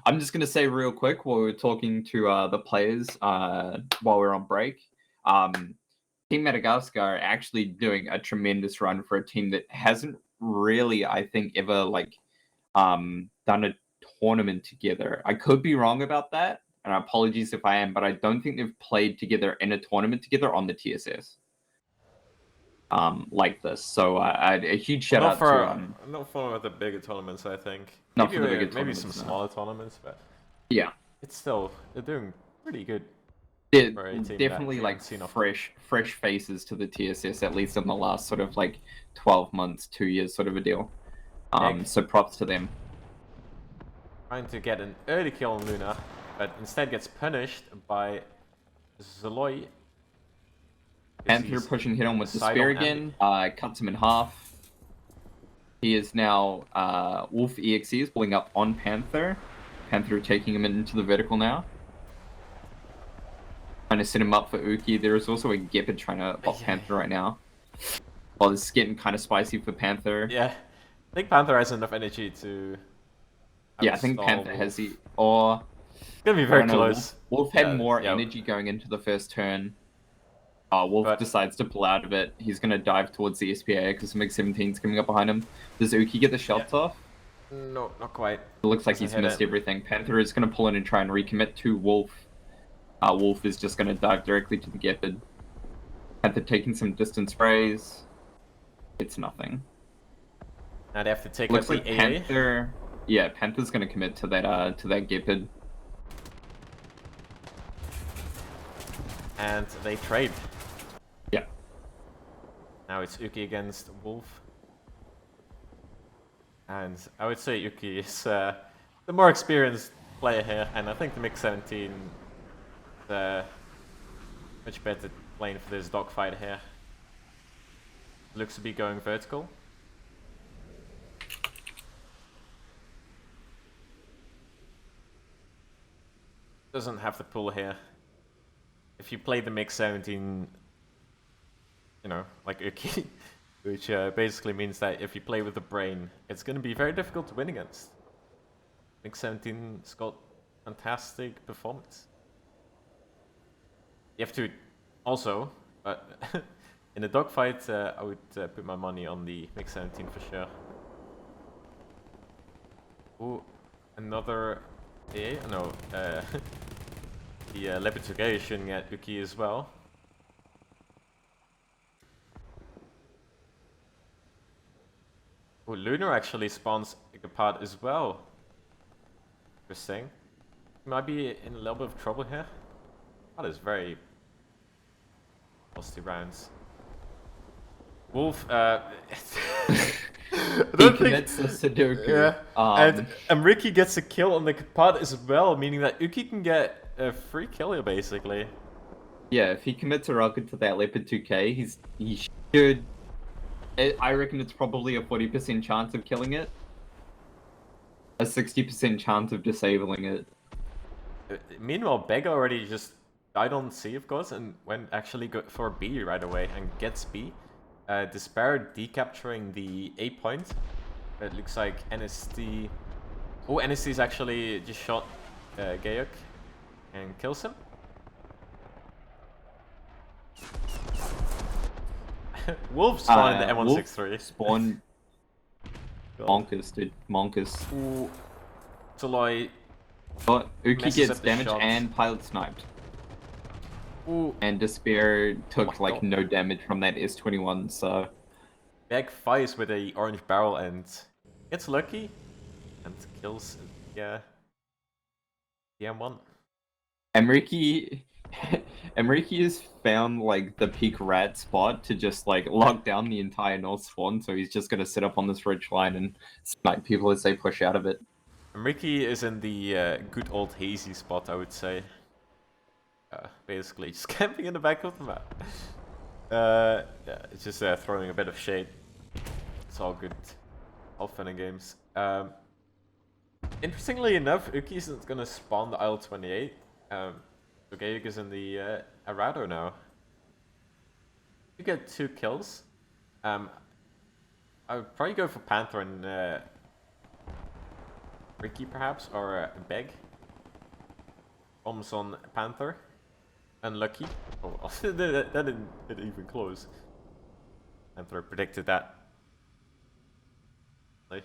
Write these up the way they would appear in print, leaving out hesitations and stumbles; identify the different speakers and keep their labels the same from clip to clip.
Speaker 1: I'm just gonna say real quick while we were talking to the players while we are on break. Team Madagascar are actually doing a tremendous run for a team that hasn't really, I think, ever done a tournament together. I could be wrong about that, and apologies if I am, but I don't think they've played together in a tournament together on the TSS. Like this. So a huge shout out to
Speaker 2: not for the bigger tournaments, I think.
Speaker 1: not
Speaker 2: Maybe
Speaker 1: for the bigger
Speaker 2: maybe
Speaker 1: tournaments,
Speaker 2: some
Speaker 1: no.
Speaker 2: smaller tournaments, but
Speaker 1: Yeah.
Speaker 2: it's still they're doing pretty good.
Speaker 1: They're definitely like fresh faces to the TSS, at least in the last sort of like 12 months, 2 years sort of a deal. So props to them.
Speaker 2: Trying to get an early kill on Luna, but instead gets punished by Zoloy.
Speaker 1: Panther pushing hit on with the spear again, cuts him in half. He is now Wolf EXE is pulling up on Panther. Panther taking him into the vertical now. Trying to set him up for Uki. There is also a Gepard trying to pop Panther right now. Well, this is getting kind of spicy for Panther.
Speaker 2: Yeah, I think Panther has enough energy to.
Speaker 1: Yeah, I think Panther has the. Or.
Speaker 2: It's gonna be very close.
Speaker 1: Wolf had more energy going into the first turn. Wolf decides to pull out of it. He's gonna dive towards the SPA because MiG-17's coming up behind him. Does Uki get the shots off?
Speaker 2: No, not quite.
Speaker 1: It looks like he's missed everything. Panther is gonna pull in and try and recommit to Wolf. Wolf is just gonna dive directly to the Gepard. Panther taking some distance sprays. It's nothing.
Speaker 2: Now they have to take
Speaker 1: looks
Speaker 2: up
Speaker 1: like
Speaker 2: the AA.
Speaker 1: Panther. Yeah, Panther's gonna commit to that Gepard.
Speaker 2: And they trade.
Speaker 1: Yeah.
Speaker 2: Now it's Uki against Wolf. And I would say Uki is the more experienced player here, and I think the MiG-17 is much better playing for this dogfight here. Looks to be going vertical. Doesn't have the pull here. If you play the MiG-17, you know, like Uki, which basically means that if you play with the brain, it's going to be very difficult to win against. MiG-17's got fantastic performance. You have to also, in a dogfight, I would put my money on the MiG-17 for sure. Ooh, another AA? No, the Leopard 2K is shooting at Uki as well. Oh, Lunar actually spawns a Gepard as well. Interesting. Might be in a little bit of trouble here. That is very nasty rounds. Wolf,
Speaker 1: he commits the Sudoku.
Speaker 2: Yeah. And Ricky gets a kill on the Gepard as well, meaning that Uki can get a free kill here, basically.
Speaker 1: Yeah, if he commits a rocket to that Leopard 2K, he should. I reckon it's probably a 40% chance of killing it. A 60% chance of disabling it.
Speaker 2: Meanwhile, Bega already just died on C, of course, and went actually for B right away and gets B. Despair decapturing the A point. It looks like NST. Oh, NST's actually just shot Gayuk and kills him. Wolves spawn in the M163.
Speaker 1: Spawn. Monkers, dude. Monkers.
Speaker 2: Ooh. Toloi.
Speaker 1: But Uki gets damage and pilot sniped.
Speaker 2: Ooh.
Speaker 1: And Despair took like no damage from that S21, so.
Speaker 2: Beg fires with a orange barrel and gets lucky and kills the M1.
Speaker 1: Enrique has found like the peak rat spot to just like lock down the entire north spawn, so he's just gonna sit up on this ridge line and snipe people as they push out of it.
Speaker 2: Enrique is in the good old hazy spot, I would say. Basically just camping in the back of the map. Yeah, it's just throwing a bit of shade. It's all good. All fun and games. Interestingly enough, Uki isn't gonna spawn the IL-28. Gayuk is in the Arado now. You get 2 kills. I would probably go for Panther and Ricky perhaps, or Beg. Bombs on Panther. Unlucky. Oh, that didn't even close. Panther predicted that. And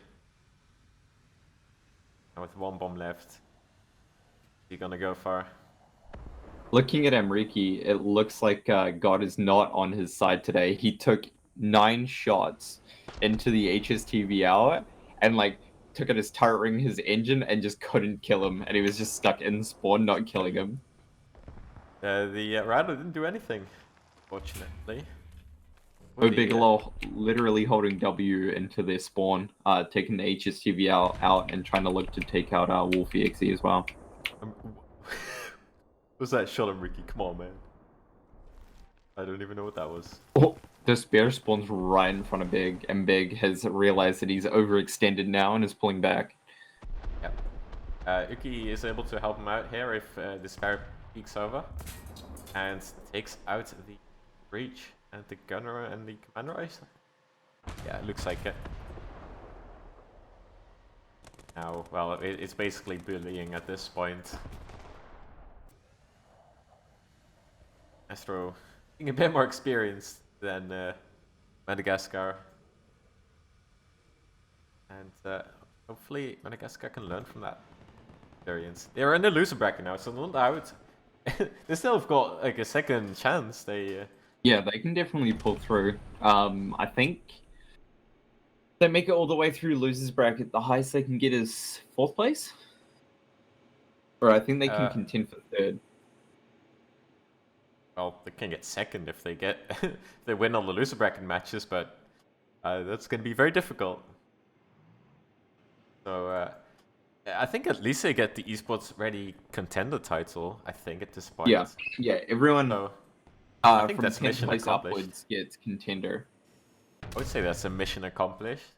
Speaker 2: with one bomb left, is he gonna go far?
Speaker 1: Looking at Enrique, it looks like God is not on his side today. He took 9 shots into the HSTVL and like took at his turret ring, his engine, and just couldn't kill him. And he was just stuck in spawn, not killing him.
Speaker 2: The Rado didn't do anything, fortunately.
Speaker 1: Bigelow literally holding W into their spawn, taking the HSTVL out and trying to look to take out Wolf EXE as well.
Speaker 2: Was that shot on Ricky? Come on, man. I don't even know what that was.
Speaker 1: Oh, the spear spawns right in front of Big, and Big has realized that he's overextended now and is pulling back.
Speaker 2: Yep. Uki is able to help him out here if the spear peeks over and takes out the breach and the gunner and the commander ice. Yeah, it looks like it. Now, well, it's basically bullying at this point. Astro being a bit more experienced than Madagascar. And hopefully Madagascar can learn from that experience. They're in the loser bracket now, so not out. They still have got like a second chance.
Speaker 1: Yeah, they can definitely pull through. I think they make it all the way through losers bracket. The highest they can get is 4th place, or I think they can contend for 3rd.
Speaker 2: Well, they can get 2nd if they get if they win all the loser bracket matches, but that's going to be very difficult. So I think at least they get the eSportsReady contender title. I think at this point.
Speaker 1: Yeah, everyone.
Speaker 2: So, I think
Speaker 1: from
Speaker 2: that's mission
Speaker 1: place
Speaker 2: accomplished.
Speaker 1: upwards gets contender.
Speaker 2: I would say that's a mission accomplished.